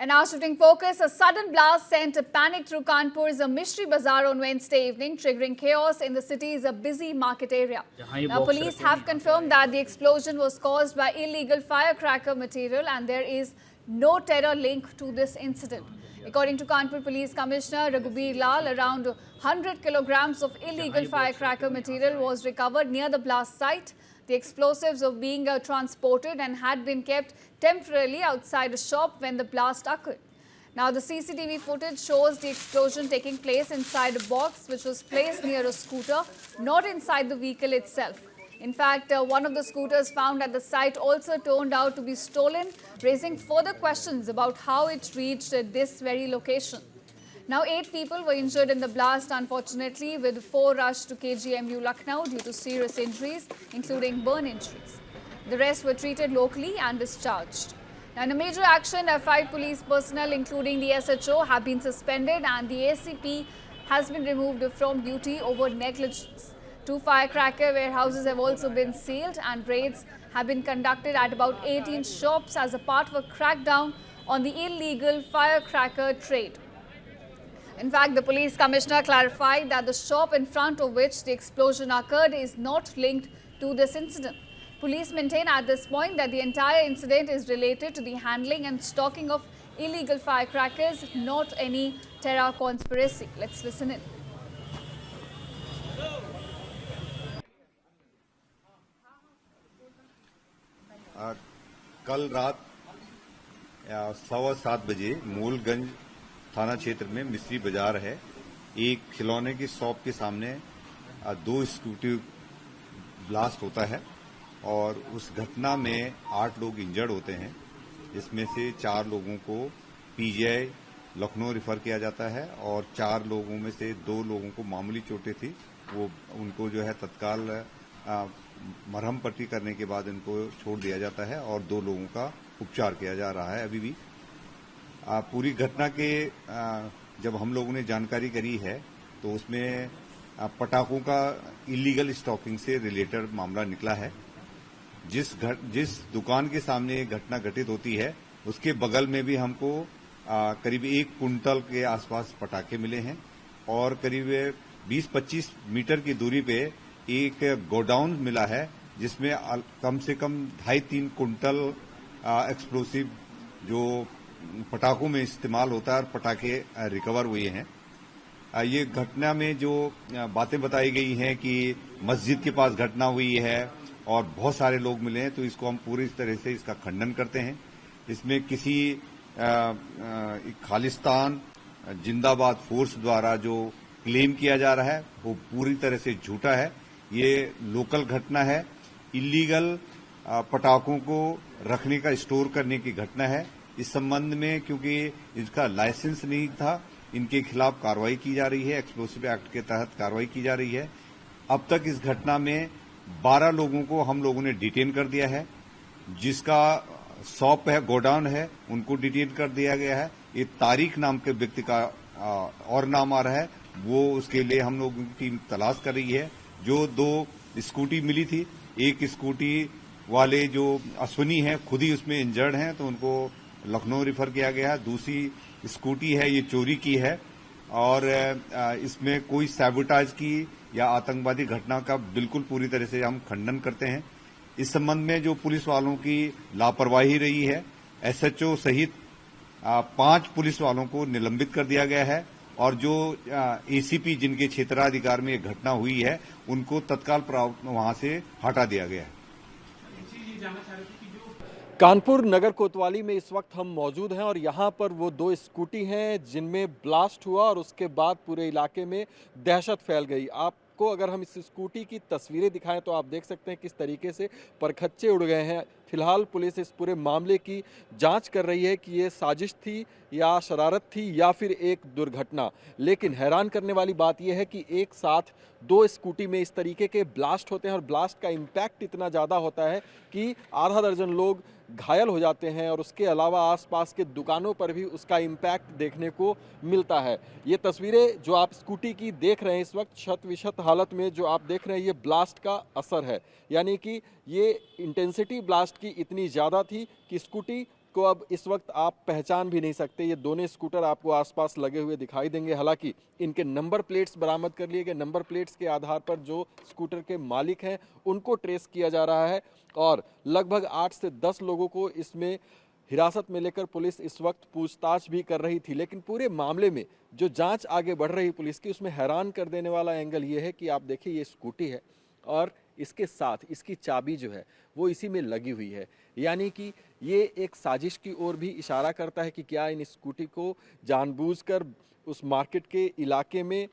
And now shifting focus, a sudden blast sent a panic through Kanpur's Mishri Bazaar on Wednesday evening, triggering chaos in the city's busy market area. Now, police have confirmed that the explosion was caused by illegal firecracker material and there is no terror link to this incident. According to Kanpur Police Commissioner Raghubir Lal, around 100 kilograms of illegal firecracker material was recovered near the blast site. The explosives were being transported and had been kept temporarily outside a shop when the blast occurred. Now, the CCTV footage shows the explosion taking place inside a box which was placed near a scooter, not inside the vehicle itself. In fact, one of the scooters found at the site also turned out to be stolen, raising further questions about how it reached this very location. Now, 8 people were injured in the blast, unfortunately, with 4 rushed to KGMU Lucknow due to serious injuries, including burn injuries. The rest were treated locally and discharged. Now, in a major action, 5 police personnel, including the SHO, have been suspended and the ACP has been removed from duty over negligence. 2 firecracker warehouses have also been sealed and raids have been conducted at about 18 shops as a part of a crackdown on the illegal firecracker trade. In fact, the police commissioner clarified that the shop in front of which the explosion occurred is not linked to this incident. Police maintain at this point that the entire incident is related to the handling and stocking of illegal firecrackers, not any terror conspiracy. Let's listen in. कल रात 7:15 बजे मूलगंज थाना क्षेत्र में मिश्री बाजार है, एक खिलौने की शॉप के सामने 2 स्कूटी ब्लास्ट होता है और उस घटना में 8 लोग इंजर्ड होते हैं, जिसमें से 4 लोगों को पीजीआई लखनऊ रिफर किया जाता है और 4 लोगों में से 2 लोगों को मामूली चोटें थी, वो उनको जो है तत्काल मरहम पट्टी करने के बाद इनको छोड़ दिया जाता है और 2 लोगों का उपचार किया जा रहा है। अभी भी पूरी घटना के जब हम लोगों ने जानकारी करी है तो उसमें पटाखों का इलीगल स्टॉकिंग से रिलेटेड मामला निकला है। जिस दुकान के सामने ये घटना घटित होती है उसके बगल में भी हमको करीब 1 कुंटल के आसपास पटाखे मिले हैं और करीब 20-25 मीटर की दूरी पे एक गोडाउन मिला है जिसमें कम से कम 2.5-3 कुंटल एक्सप्लोसिव जो पटाखों में इस्तेमाल होता है और पटाखे रिकवर हुए हैं। ये घटना में जो बातें बताई गई हैं कि मस्जिद के पास घटना हुई है और बहुत सारे लोग मिले हैं, तो इसको हम पूरी तरह से इसका खंडन करते हैं। इसमें किसी खालिस्तान जिंदाबाद फोर्स द्वारा जो क्लेम किया जा रहा है वो पूरी तरह से झूठा है। ये लोकल घटना है, इलीगल पटाखों को रखने का स्टोर करने की घटना है। इस संबंध में क्योंकि इसका लाइसेंस नहीं था, इनके खिलाफ कार्रवाई की जा रही है, एक्सप्लोसिव एक्ट के तहत कार्रवाई की जा रही है। अब तक इस घटना में 12 लोगों को हम लोगों ने डिटेन कर दिया है, जिसका शॉप है, गोडाउन है, उनको डिटेन कर दिया गया है। ये तारिक नाम के व्यक्ति का और नाम आ रहा है, वो उसके लिए हम लोगों की टीम तलाश कर रही है। जो 2 स्कूटी मिली थी, एक स्कूटी वाले जो अश्विनी है खुद ही उसमें इंजर्ड हैं, तो उनको लखनऊ रिफर किया गया है। दूसरी स्कूटी है ये चोरी की है और इसमें कोई सैबोटाज की या आतंकवादी घटना का बिल्कुल पूरी तरह से हम खंडन करते हैं। इस संबंध में जो पुलिस वालों की लापरवाही रही है, एसएचओ सहित 5 पुलिस वालों को निलंबित कर दिया गया है और जो एसीपी जिनके क्षेत्राधिकार में ये घटना हुई है उनको तत्काल वहां से हटा दिया गया है। कानपुर नगर कोतवाली में इस वक्त हम मौजूद हैं और यहाँ पर वो 2 स्कूटी हैं जिनमें ब्लास्ट हुआ और उसके बाद पूरे इलाके में दहशत फैल गई। आपको अगर हम इस स्कूटी की तस्वीरें दिखाएं तो आप देख सकते हैं किस तरीके से परखच्चे उड़ गए हैं। फिलहाल पुलिस इस पूरे मामले की जांच कर रही है कि ये साजिश थी या शरारत थी या फिर एक दुर्घटना। लेकिन हैरान करने वाली बात यह है कि एक साथ 2 स्कूटी में इस तरीके के ब्लास्ट होते हैं और ब्लास्ट का इम्पैक्ट इतना ज़्यादा होता है कि आधा दर्जन लोग घायल हो जाते हैं और उसके अलावा आसपास के दुकानों पर भी उसका इम्पैक्ट देखने को मिलता है। ये तस्वीरें जो आप स्कूटी की देख रहे हैं इस वक्त शत विशत हालत में जो आप देख रहे हैं ये ब्लास्ट का असर है, यानी कि ये इंटेंसिटी ब्लास्ट की इतनी ज़्यादा थी कि स्कूटी को अब इस वक्त आप पहचान भी नहीं सकते। ये दोनों स्कूटर आपको आसपास लगे हुए दिखाई देंगे। हालांकि इनके नंबर प्लेट्स बरामद कर लिए गए। नंबर प्लेट्स के आधार पर जो स्कूटर के मालिक हैं उनको ट्रेस किया जा रहा है और लगभग 8 से 10 लोगों को इसमें हिरासत में लेकर पुलिस इस वक्त पूछताछ भी कर रही थी। लेकिन पूरे मामले में जो जांच आगे बढ़ रही पुलिस की, उसमें हैरान कर देने वाला एंगल ये है कि आप देखिए ये स्कूटी है और इसके साथ इसकी चाबी जो है वो इसी में लगी हुई है। यानी कि ये एक साजिश की ओर भी इशारा करता है कि क्या इन स्कूटी को जानबूझकर उस मार्केट के इलाके में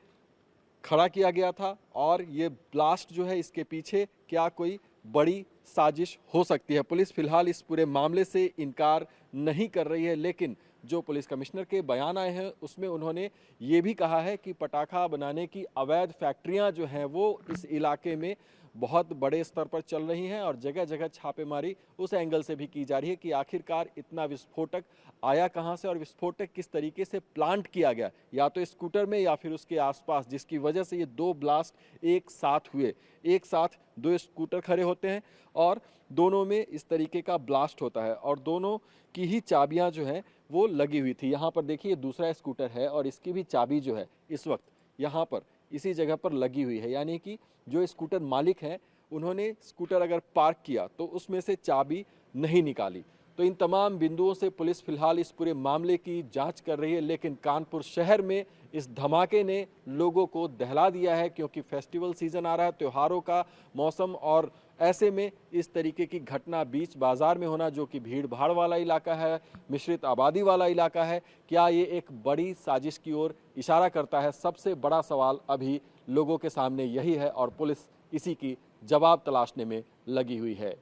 खड़ा किया गया था और ये ब्लास्ट जो है इसके पीछे क्या कोई बड़ी साजिश हो सकती है। पुलिस फिलहाल इस पूरे मामले से इनकार नहीं कर रही है, लेकिन जो पुलिस कमिश्नर के बयान आए हैं उसमें उन्होंने ये भी कहा है कि पटाखा बनाने की अवैध फैक्ट्रियां जो हैं वो इस इलाके में बहुत बड़े स्तर पर चल रही हैं और जगह जगह छापेमारी उस एंगल से भी की जा रही है कि आखिरकार इतना विस्फोटक आया कहां से और विस्फोटक किस तरीके से प्लांट किया गया, या तो स्कूटर में या फिर उसके आसपास, जिसकी वजह से ये दो ब्लास्ट एक साथ हुए। एक साथ दो स्कूटर खड़े होते हैं और दोनों में इस तरीके का ब्लास्ट होता है और दोनों की ही चाबियां जो हैं वो लगी हुई थी। यहाँ पर देखिए दूसरा स्कूटर है और इसकी भी चाबी जो है इस वक्त यहाँ पर इसी जगह पर लगी हुई है। यानी कि जो स्कूटर मालिक हैं उन्होंने स्कूटर अगर पार्क किया तो उसमें से चाबी नहीं निकाली। तो इन तमाम बिंदुओं से पुलिस फिलहाल इस पूरे मामले की जांच कर रही है। लेकिन कानपुर शहर में इस धमाके ने लोगों को दहला दिया है, क्योंकि फेस्टिवल सीजन आ रहा है, त्योहारों का मौसम, और ऐसे में इस तरीके की घटना बीच बाजार में होना, जो कि भीड़ भाड़ वाला इलाका है, मिश्रित आबादी वाला इलाका है, क्या ये एक बड़ी साजिश की ओर इशारा करता है? सबसे बड़ा सवाल अभी लोगों के सामने यही है और पुलिस इसी की जवाब तलाशने में लगी हुई है।